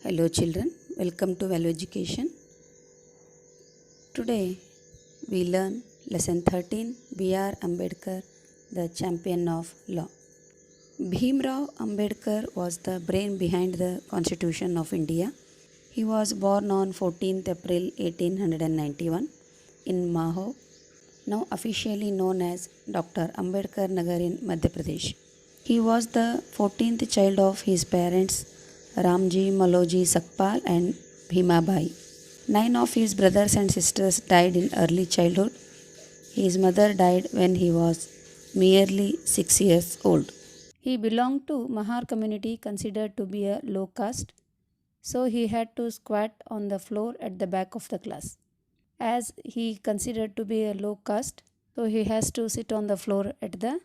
Hello children, welcome to Value Education. Today we learn lesson 13 B.R. Ambedkar, the champion of law. Bhimrao Ambedkar was the brain behind the Constitution of India. He was born on 14th April 1891 in Maho, now officially known as Dr. Ambedkar Nagar in Madhya Pradesh. He was the 14th child of his parents Ramji Maloji Sakpal and Bhimabai. 9 of his brothers and sisters died in early childhood. His mother died when he was merely 6 years old. He belonged to Mahar community considered to be a low caste, so he had to squat on the floor at the back of the class. As he considered to be a low caste, so he has to sit on the floor at the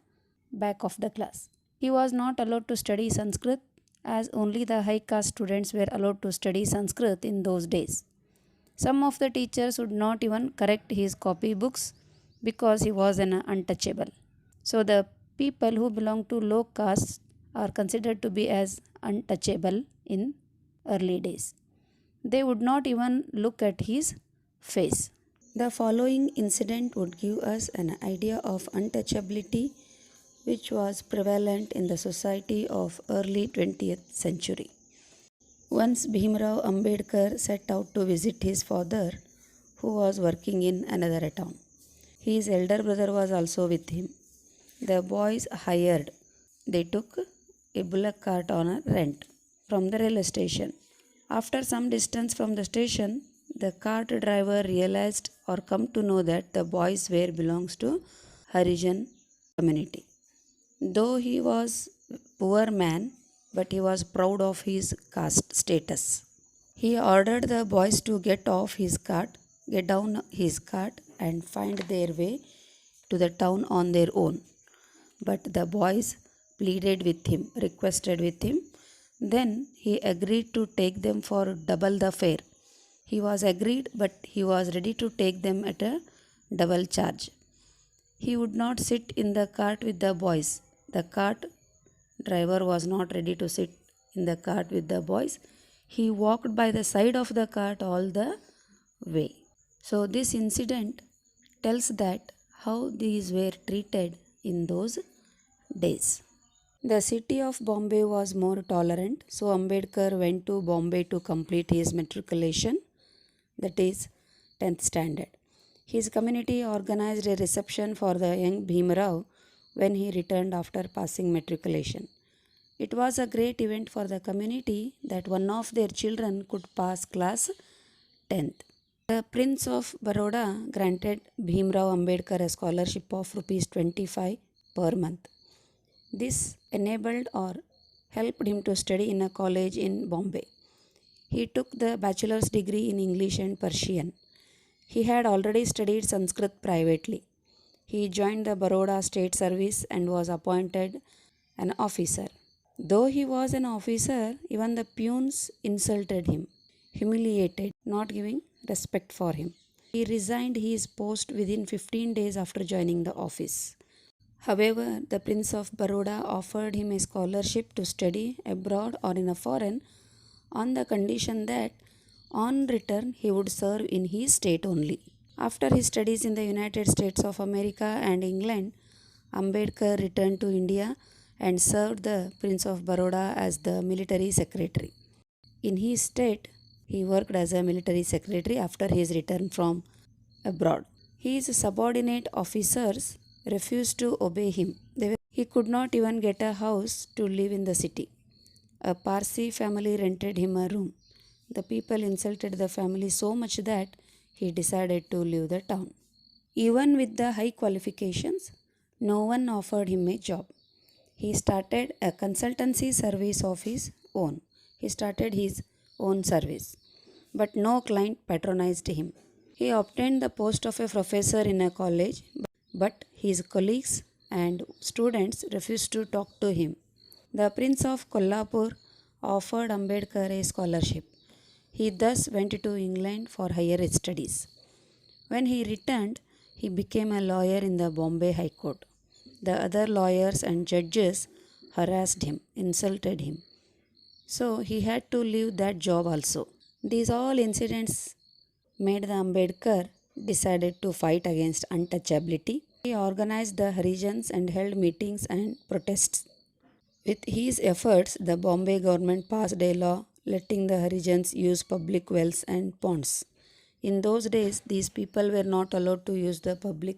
back of the class. He was not allowed to study Sanskrit, as only the high caste students were allowed to study Sanskrit in those days. Some of the teachers would not even correct his copy books because he was an untouchable. So the people who belong to low caste are considered to be as untouchable in early days. They would not even look at his face. The following incident would give us an idea of untouchability which was prevalent in the society of early 20th century. Once Bhimrao Ambedkar set out to visit his father, who was working in another town. His elder brother was also with him. The boys hired. They took a bullock cart on a rent from the railway station. After some distance from the station, the cart driver realized or come to know that the boys belongs to Harijan community. Though he was a poor man, but he was proud of his caste status. He ordered the boys to get down his cart and find their way to the town on their own. But the boys pleaded with him, requested with him. Then he agreed to take them for double the fare. He was agreed, but he was ready to take them at a double charge. He would not sit in the cart with the boys. The cart driver was not ready to sit in the cart with the boys. He walked by the side of the cart all the way. So this incident tells that how these were treated in those days. The city of Bombay was more tolerant, so Ambedkar went to Bombay to complete his matriculation, that is 10th standard. His community organized a reception for the young Bhimrao when he returned after passing matriculation. It was a great event for the community that one of their children could pass class 10th. The Prince of Baroda granted Bhimrao Ambedkar a scholarship of Rs 25 per month. This enabled or helped him to study in a college in Bombay. He took the bachelor's degree in English and Persian. He had already studied Sanskrit privately. He joined the Baroda State Service and was appointed an officer. Though he was an officer, even the peons insulted him, humiliated, not giving respect for him. He resigned his post within 15 days after joining the office. However, the Prince of Baroda offered him a scholarship to study abroad or in a foreign on the condition that on return he would serve in his state only. After his studies in the United States of America and England, Ambedkar returned to India and served the Prince of Baroda as the military secretary. In his state, he worked as a military secretary after his return from abroad. His subordinate officers refused to obey him. He could not even get a house to live in the city. A Parsi family rented him a room. The people insulted the family so much that he decided to leave the town. Even with the high qualifications, no one offered him a job. He started a consultancy service of his own. He started his own service, but no client patronized him. He obtained the post of a professor in a college, but his colleagues and students refused to talk to him. The Prince of Kolhapur offered Ambedkar a scholarship. He thus went to England for higher studies. When he returned, he became a lawyer in the Bombay High Court. The other lawyers and judges harassed him, insulted him. So he had to leave that job also. These all incidents made the Ambedkar decided to fight against untouchability. He organized the Harijans and held meetings and protests. With his efforts, the Bombay government passed a law letting the Harijans use public wells and ponds. In those days, these people were not allowed to use the public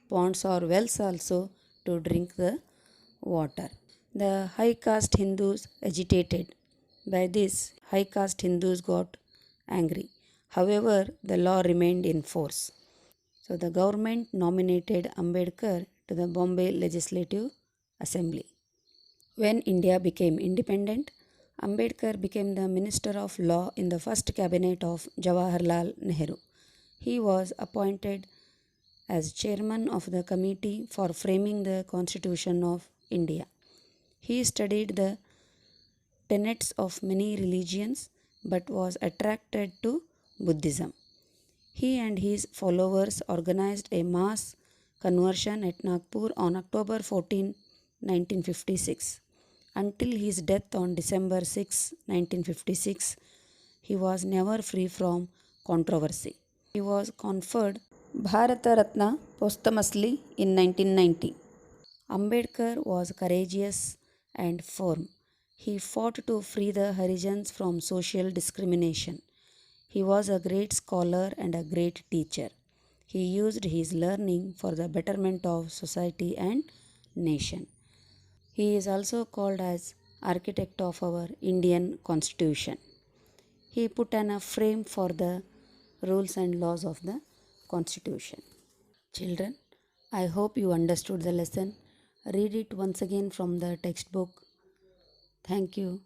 ponds or wells also to drink the water. The high caste Hindus agitated. By this, high caste Hindus got angry. However, the law remained in force. So the government nominated Ambedkar to the Bombay Legislative Assembly. When India became independent, Ambedkar became the Minister of Law in the first cabinet of Jawaharlal Nehru. He was appointed as chairman of the committee for framing the Constitution of India. He studied the tenets of many religions but was attracted to Buddhism. He and his followers organized a mass conversion at Nagpur on October 14, 1956. Until his death on December 6, 1956, he was never free from controversy. He was conferred Bharata Ratna posthumously in 1990. Ambedkar was courageous and firm. He fought to free the Harijans from social discrimination. He was a great scholar and a great teacher. He used his learning for the betterment of society and nation. He is also called as architect of our Indian Constitution. He put in a frame for the rules and laws of the Constitution. Children, I hope you understood the lesson. Read it once again from the textbook. Thank you.